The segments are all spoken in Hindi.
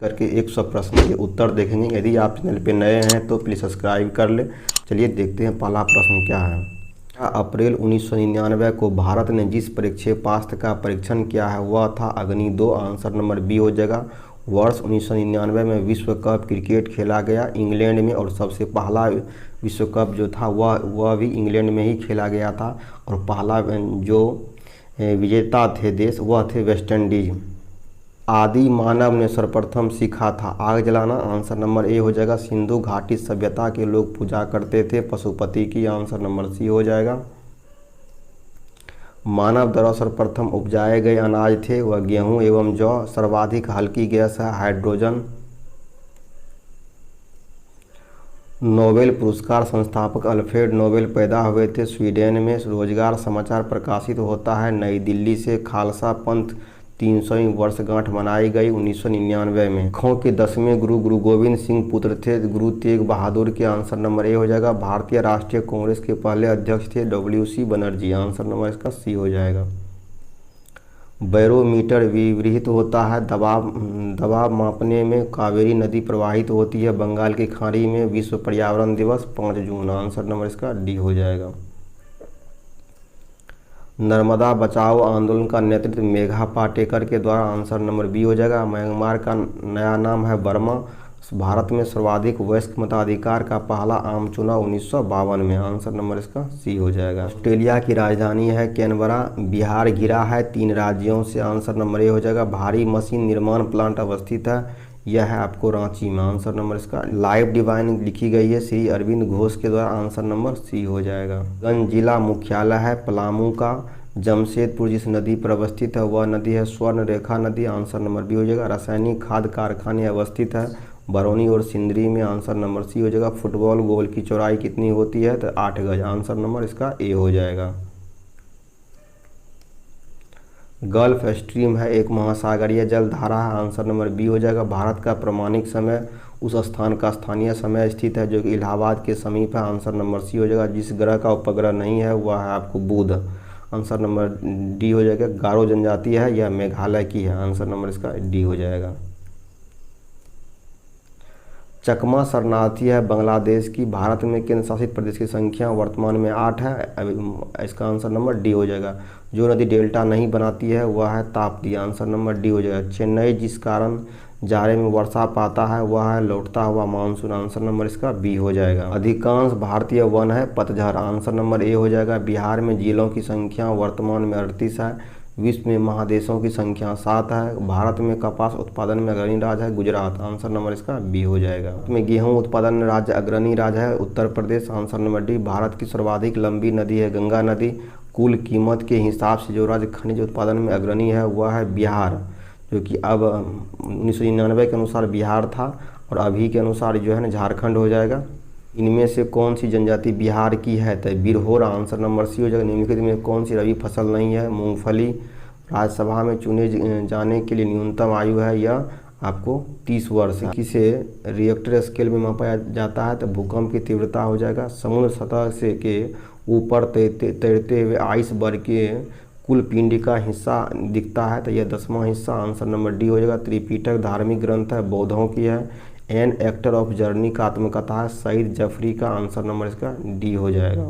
करके 100 प्रश्न के उत्तर देखेंगे। यदि आप चैनल पे नए हैं तो प्लीज़ सब्सक्राइब कर ले। चलिए देखते हैं पहला प्रश्न क्या है। अप्रैल 1999 को भारत ने जिस प्रक्षेपास्त्र का परीक्षण किया है वह था अग्नि 2। आंसर नंबर बी हो जाएगा। वर्ष 1999 में विश्व कप क्रिकेट खेला गया इंग्लैंड में, और सबसे पहला विश्व कप जो था वह भी इंग्लैंड में ही खेला गया था। और पहला जो विजेता थे देश वह थे वेस्ट इंडीज। आदि मानव ने सर्वप्रथम सीखा था आग जलाना। आंसर नंबर ए हो जाएगा। सिंधु घाटी सभ्यता के लोग पूजा करते थे पशुपति की। आंसर नंबर सी हो जाएगा। मानव द्वारा सर्वप्रथम उपजाए गए अनाज थे वह गेहूं एवं जौ। सर्वाधिक हल्की गैस है हाइड्रोजन। नोबेल पुरस्कार संस्थापक अल्फ्रेड नोबेल पैदा हुए थे स्वीडन में। रोजगार समाचार प्रकाशित होता है नई दिल्ली से। खालसा पंथ 300वीं वर्षगांठ मनाई गई 1999 में। सिखों के 10वें गुरु गुरु गोविंद सिंह पुत्र थे गुरु तेग बहादुर के। आंसर नंबर ए हो जाएगा। भारतीय राष्ट्रीय कांग्रेस के पहले अध्यक्ष थे WC बनर्जी। आंसर नंबर इसका सी हो जाएगा। बैरोमीटर व्यवहृत होता है दबाव मापने में। कावेरी नदी प्रवाहित होती है बंगाल की खाड़ी में। विश्व पर्यावरण दिवस 5 जून। आंसर नंबर इसका डी हो जाएगा। नर्मदा बचाओ आंदोलन का नेतृत्व मेघा पाटेकर के द्वारा। आंसर नंबर बी हो जाएगा। म्यांमार का नया नाम है बर्मा। भारत में सर्वाधिक वयस्क मताधिकार का पहला आम चुनाव 1952 में। आंसर नंबर इसका सी हो जाएगा। ऑस्ट्रेलिया की राजधानी है कैनबरा। बिहार घिरा है 3 राज्यों से। आंसर नंबर ए हो जाएगा। भारी मशीन निर्माण प्लांट अवस्थित है यह है आपको रांची में। आंसर नंबर इसका। लाइफ डिवाइन लिखी गई है श्री अरविंद घोष के द्वारा। आंसर नंबर सी हो जाएगा। गंज जिला मुख्यालय है पलामू का। जमशेदपुर जिस नदी पर अवस्थित है वह नदी है स्वर्ण रेखा नदी। आंसर नंबर बी हो जाएगा। रासायनिक खाद कारखाने अवस्थित है बरौनी और सिंदरी में। आंसर नंबर सी हो जाएगा। फुटबॉल गोल की चौड़ाई कितनी होती है तो 8 गज। आंसर नंबर इसका ए हो जाएगा। गल्फ स्ट्रीम है एक महासागरीय जल धारा है। आंसर नंबर बी हो जाएगा। भारत का प्रमाणिक समय उस स्थान का स्थानीय समय स्थित है जो कि इलाहाबाद के समीप है। आंसर नंबर सी हो जाएगा। जिस ग्रह का उपग्रह नहीं है वह है आपको बुध। आंसर नंबर डी हो जाएगा। गारो जनजाति है यह मेघालय की है। आंसर नंबर इसका डी हो जाएगा। चकमा शरणार्थी है बांग्लादेश की। भारत में केंद्र शासित प्रदेश की संख्या वर्तमान में 8 है। इसका आंसर नंबर डी हो जाएगा। जो नदी डेल्टा नहीं बनाती है वह है ताप्ती। आंसर नंबर डी हो जाएगा। चेन्नई जिस कारण जाड़े में वर्षा पाता है वह है लौटता हुआ मानसून। आंसर नंबर इसका बी हो जाएगा। अधिकांश भारतीय वन है पतझड़। आंसर नंबर ए हो जाएगा। बिहार में जिलों की संख्या वर्तमान में 38 है। विश्व में महादेशों की संख्या 7 है। भारत में कपास उत्पादन में अग्रणी राज्य है गुजरात। आंसर नंबर इसका बी हो जाएगा। में गेहूं उत्पादन में राज्य अग्रणी राज्य है Uttar Pradesh. Answer number D. Bharat की सर्वाधिक लंबी नदी है गंगा नदी। कुल कीमत के हिसाब से जो राज्य खनिज उत्पादन में अग्रणी है वह है बिहार, जो कि अब 1999 के अनुसार बिहार था और अभी के अनुसार जो है ना झारखंड हो जाएगा। इनमें से कौन सी जनजाति बिहार की है तो बिरहोर। आंसर नंबर सी हो जाएगा। निम्नलिखित में कौन सी रबी फसल नहीं है मूंगफली। राज्यसभा में चुने जाने के लिए न्यूनतम आयु है यह आपको 30 वर्ष। किसे रिएक्टर स्केल में मापा जाता है तो भूकंप की तीव्रता हो जाएगा। समुद्र सतह से के ऊपर तैरते हुए आइसबर्ग के कुल पिंड का हिस्सा दिखता है तो यह 10वां हिस्सा। आंसर नंबर डी हो जाएगा। त्रिपिटक धार्मिक ग्रंथ है बौद्धों की है। एन एक्टर ऑफ जर्नी का आत्मकथा है सईद जफरी का। आंसर नंबर इसका डी हो जाएगा।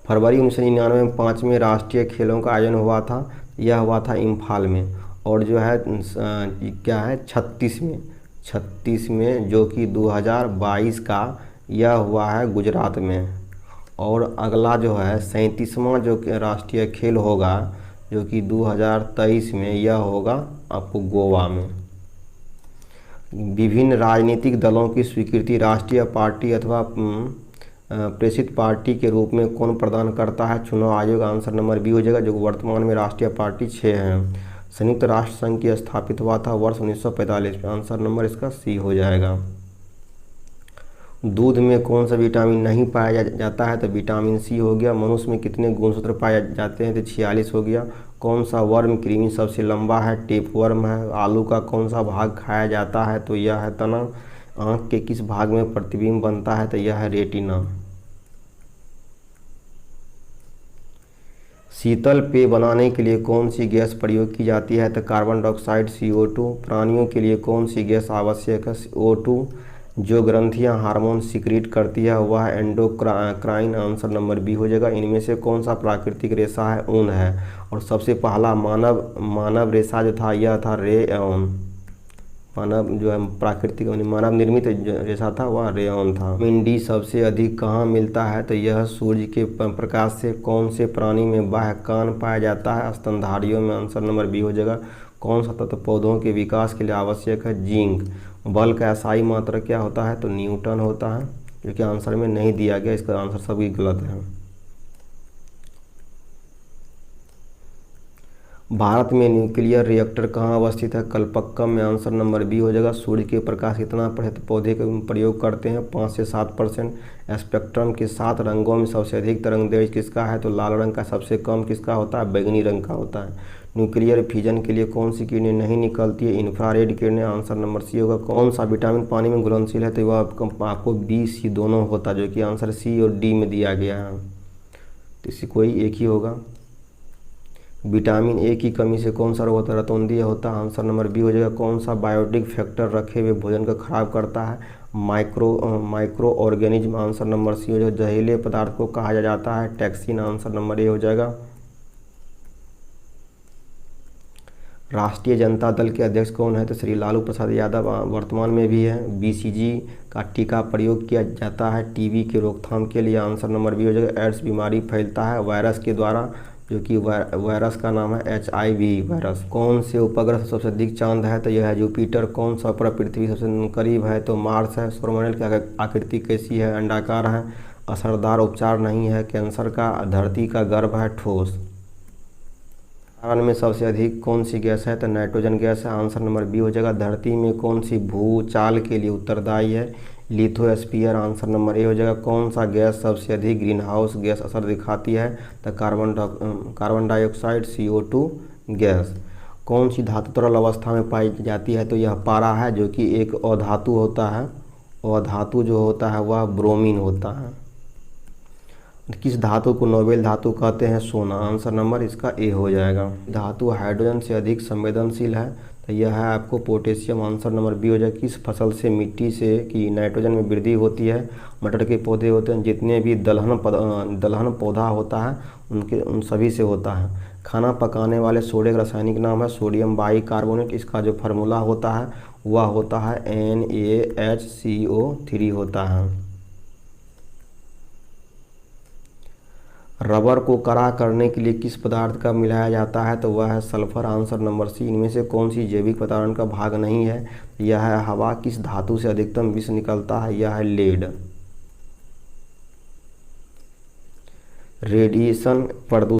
फरवरी 1999 में 5वें राष्ट्रीय खेलों का आयोजन हुआ था। यह हुआ था इम्फाल में। और जो है क्या है 36 में जो कि 2022 का यह हुआ है गुजरात में। और अगला जो है 37वां जो राष्ट्रीय खेल होगा जो कि 2023 में यह होगा आपको गोवा में। विभिन्न राजनीतिक दलों की स्वीकृति राष्ट्रीय पार्टी अथवा प्रेषित पार्टी के रूप में कौन प्रदान करता है चुनाव आयोग। आंसर नंबर बी हो जाएगा। जो वर्तमान में राष्ट्रीय पार्टी 6 हैं। संयुक्त राष्ट्र संघ की स्थापित हुआ था वर्ष 1945 में। आंसर नंबर इसका सी हो जाएगा। दूध में कौन सा विटामिन नहीं पाया जाता है तो विटामिन सी हो गया। मनुष्य में कितने गुणसूत्र पाए जाते हैं तो 46 हो गया। कौन सा वर्म कृमि सबसे लंबा है टेप वर्म है। आलू का कौन सा भाग खाया जाता है तो यह है तना। आँख के किस भाग में प्रतिबिंब बनता है तो यह है रेटिना। शीतल पेय बनाने के लिए कौन सी गैस प्रयोग की जाती है? तो कार्बन डाइऑक्साइड CO2। प्राणियों के लिए कौन सी गैस आवश्यक है? O2। जो ग्रंथियां हार्मोन सिक्रीट करती है वह एंडोक्राइन, आंसर नंबर बी हो जाएगा। इनमें से कौन सा प्राकृतिक रेशा है? ऊन है। और सबसे पहला मानव रेशा जो था यह था रेयॉन। मानव जो है प्राकृतिक मानव निर्मित रेशा था वह रेयॉन था। विटामिन डी सबसे अधिक कहाँ मिलता है? तो यह सूर्य के प्रकाश से। कौन से प्राणी में बाह्य कान पाया जाता है? स्तनधारियों में, आंसर नंबर बी हो जाएगा। कौन सा तत्व पौधों के विकास के लिए आवश्यक है? जिंक। बल का SI मात्रक क्या होता है? तो न्यूटन होता है, जो कि आंसर में नहीं दिया गया, इसका आंसर सभी गलत है। भारत में न्यूक्लियर रिएक्टर कहाँ अवस्थित है? कलपक्कम में, आंसर नंबर बी हो जाएगा। सूर्य के प्रकाश कितना प्रतिशत पौधे का प्रयोग करते हैं? 5 से 7%। स्पेक्ट्रम के 7 रंगों में सबसे अधिक तरंगदैर्घ्य किसका है? तो लाल रंग का। सबसे कम किसका होता है? बैंगनी रंग का होता है। न्यूक्लियर फिजन के लिए कौन सी किरणें नहीं निकलती है? इंफ्रारेड किरणें, आंसर नंबर सी होगा। कौन सा विटामिन पानी में घुलनशील है? तो वह आपको B, C दोनों होता है, जो कि आंसर C और D में दिया गया है। तो इसी कोई एक ही होगा। विटामिन ए की कमी से कौन सा रोग होता है? रतौंधी होता है, आंसर नंबर बी हो जाएगा। कौन सा बायोटिक फैक्टर रखे हुए भोजन को खराब करता है? Microorganism, answer number C हो जाएगा। जहरीले पदार्थ को कहा जाता है टैक्सिन, आंसर नंबर ए हो जाएगा। राष्ट्रीय जनता दल के अध्यक्ष कौन है? तो श्री लालू प्रसाद यादव वर्तमान में भी है। BCG का टीका प्रयोग किया जाता है टीबी के रोकथाम के लिए, आंसर नंबर बी हो जाएगा। एड्स बीमारी फैलता है वायरस के द्वारा, जो कि वायरस का नाम है HIV वायरस। कौन से उपग्रह सबसे अधिक चांद है? तो यह है जुपिटर। कौन सा उपग्रह पृथ्वी सबसे करीब है? तो मार्स है। सौरमंडल की आकृति कैसी है? अंडाकार है। असरदार उपचार नहीं है कैंसर का। धरती का गर्भ है ठोस। वातावरण में सबसे अधिक कौन सी गैस है? तो नाइट्रोजन गैस है, आंसर नंबर बी हो जाएगा। धरती में कौन सी भूचाल के लिए उत्तरदायी है? लिथोस्फीयर, आंसर नंबर ए हो जाएगा। कौन सा गैस सबसे अधिक ग्रीन हाउस गैस असर दिखाती है? तो कार्बन डाइऑक्साइड CO2 गैस। कौन सी धातु तरल अवस्था में पाई जाती है? तो यह पारा है, जो कि एक अधातु होता है। अधातु जो होता है वह ब्रोमीन होता है। किस धातु को नोबेल धातु कहते हैं? सोना, आंसर नंबर इसका ए हो जाएगा। धातु हाइड्रोजन से अधिक संवेदनशील है? तो यह है आपको पोटेशियम, आंसर नंबर बी हो जाएगा। किस फसल से मिट्टी से कि नाइट्रोजन में वृद्धि होती है? मटर के पौधे होते हैं। जितने भी दलहन पौधा होता है उन सभी से होता है। खाना पकाने वाले सोडे का रासायनिक नाम है सोडियम बाइकार्बोनेट। इसका जो फार्मूला होता है वह होता है NaHCO3 होता है। रबर को कड़ा करने के लिए किस पदार्थ का मिलाया जाता है? तो वह है सल्फर, आंसर नंबर सी। इनमें से कौन सी जैविक पदार्थ का भाग नहीं है? यह है हवा। किस धातु से अधिकतम विष निकलता है? यह है लेड। रेडिएशन प्रदूषण